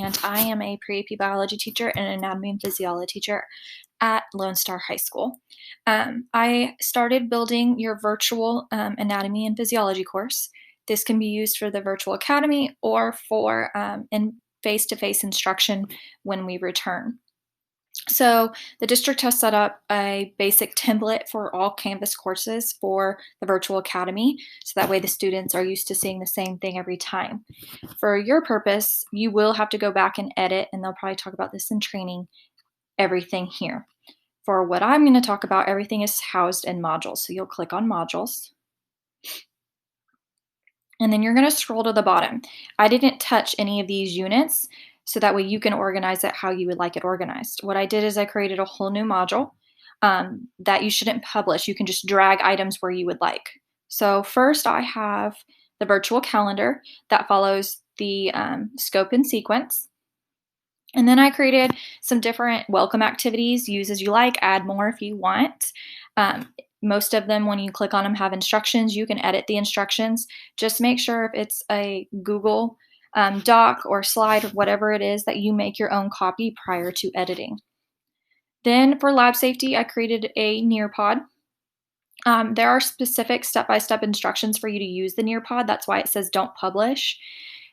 and I am a pre-AP biology teacher and an anatomy and physiology teacher at Lone Star High School. I started building your virtual anatomy and physiology course. This can be used for the virtual academy or for in face-to-face instruction when we return. So the district has set up a basic template for all Canvas courses for the virtual academy, so that way the students are used to seeing the same thing every time. For your purpose, you will have to go back and edit, and they'll probably talk about this in training, everything here. For what I'm going to talk about, everything is housed in modules. So you'll click on modules, and then you're going to scroll to the bottom. I didn't touch any of these units, so that way you can organize it how you would like it organized. What I did is I created a whole new module that you shouldn't publish. You can just drag items where you would like. So first I have the virtual calendar that follows the scope and sequence. And then I created some different welcome activities. Use as you like, add more if you want. Most of them, when you click on them, have instructions. You can edit the instructions. Just make sure if it's a Google doc or slide or whatever it is that you make your own copy prior to editing. Then for lab safety, I created a Nearpod. There are specific step-by-step instructions for you to use the Nearpod. That's why it says don't publish.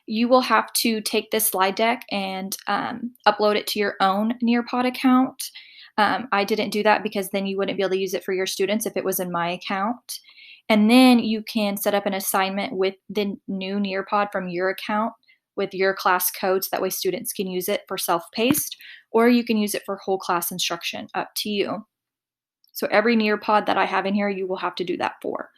You will have to take this slide deck and upload it to your own Nearpod account. I didn't do that because then you wouldn't be able to use it for your students if it was in my account. And then you can set up an assignment with the new Nearpod from your account with your class code, so that way students can use it for self-paced, or you can use it for whole class instruction, up to you. So every Nearpod that I have in here, you will have to do that for.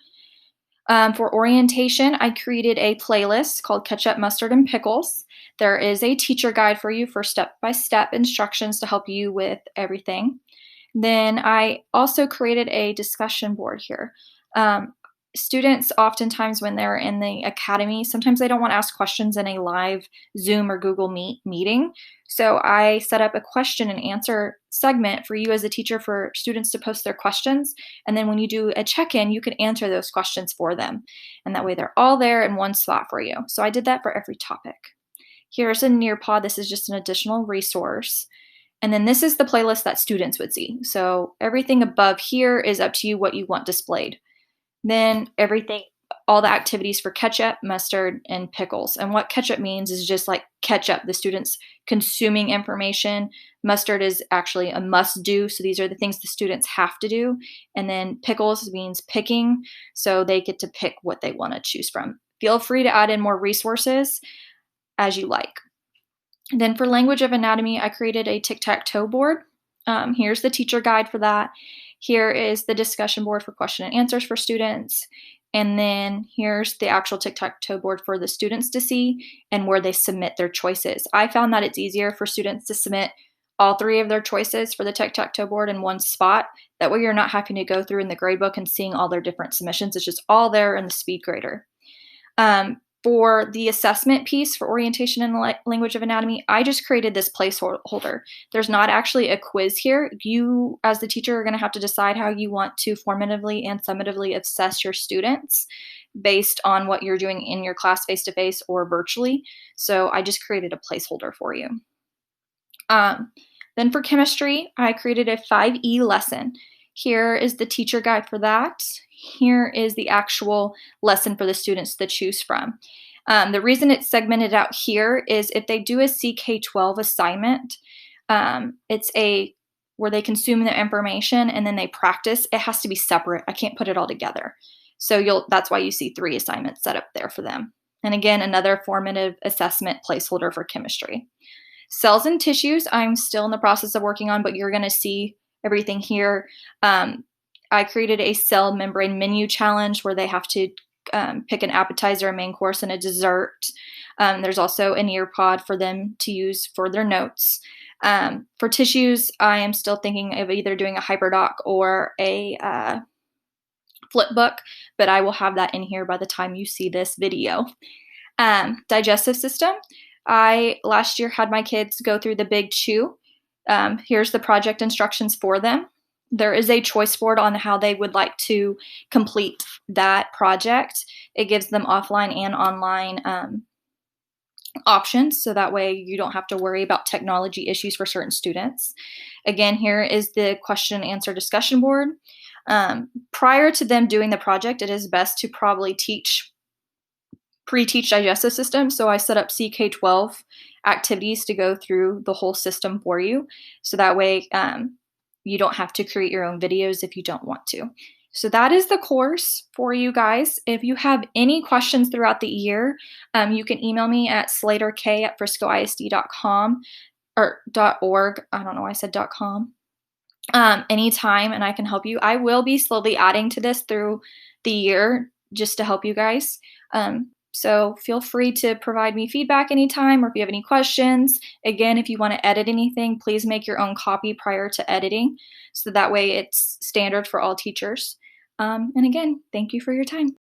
For orientation, I created a playlist called Ketchup, Mustard, and Pickles. There is a teacher guide for you for step-by-step instructions to help you with everything. Then I also created a discussion board here. Students oftentimes when they're in the academy, sometimes they don't want to ask questions in a live Zoom or Google Meet meeting. So I set up a question and answer segment for you as a teacher for students to post their questions. And then when you do a check-in, you can answer those questions for them. And that way they're all there in one spot for you. So I did that for every topic. Here's a Nearpod. This is just an additional resource. And then this is the playlist that students would see. So everything above here is up to you what you want displayed. Then everything, all the activities for ketchup, mustard, and pickles. And what ketchup means is just like ketchup, the students consuming information. Mustard is actually a must do. So these are the things the students have to do. And then pickles means picking. So they get to pick what they want to choose from. Feel free to add in more resources as you like. And then for language of anatomy, I created a tic-tac-toe board. Here's the teacher guide for that. Here is the discussion board for question and answers for students. And then here's the actual tic-tac-toe board for the students to see and where they submit their choices. I found that it's easier for students to submit all three of their choices for the tic-tac-toe board in one spot. That way you're not having to go through in the gradebook and seeing all their different submissions. It's just all there in the speed grader. For the assessment piece for orientation and language of anatomy, I just created this placeholder. There's not actually a quiz here. You, as the teacher, are going to have to decide how you want to formatively and summatively assess your students based on what you're doing in your class face-to-face or virtually. So I just created a placeholder for you. Then for chemistry, I created a 5E lesson. Here is the teacher guide for that. Here is the actual lesson for the students to choose from. The reason it's segmented out here is if they do a CK12 assignment, it's where they consume the information and then they practice. It has to be separate. I can't put it all together. So that's why you see 3 assignments set up there for them. And again, another formative assessment placeholder for chemistry. Cells and tissues, I'm still in the process of working on, but you're going to see everything here. I created a cell membrane menu challenge where they have to pick an appetizer, a main course, and a dessert. There's also a Nearpod for them to use for their notes. For tissues, I am still thinking of either doing a hyperdoc or a flip book, but I will have that in here by the time you see this video. Digestive system. I last year had my kids go through the Big Chew. Here's the project instructions for them. There is a choice board on how they would like to complete that project. It gives them offline and online options, so that way you don't have to worry about technology issues for certain students. Again, here is the question and answer discussion board. Prior to them doing the project, it is best to probably pre-teach digestive system. So I set up CK12 activities to go through the whole system for you. So that way you don't have to create your own videos if you don't want to. So that is the course for you guys. If you have any questions throughout the year, you can email me at slaterk@friscoisd.com or .org. I don't know why I said .com. Anytime, and I can help you. I will be slowly adding to this through the year just to help you guys. So feel free to provide me feedback anytime, or if you have any questions. Again, if you want to edit anything, please make your own copy prior to editing, so that way it's standard for all teachers. And again, thank you for your time.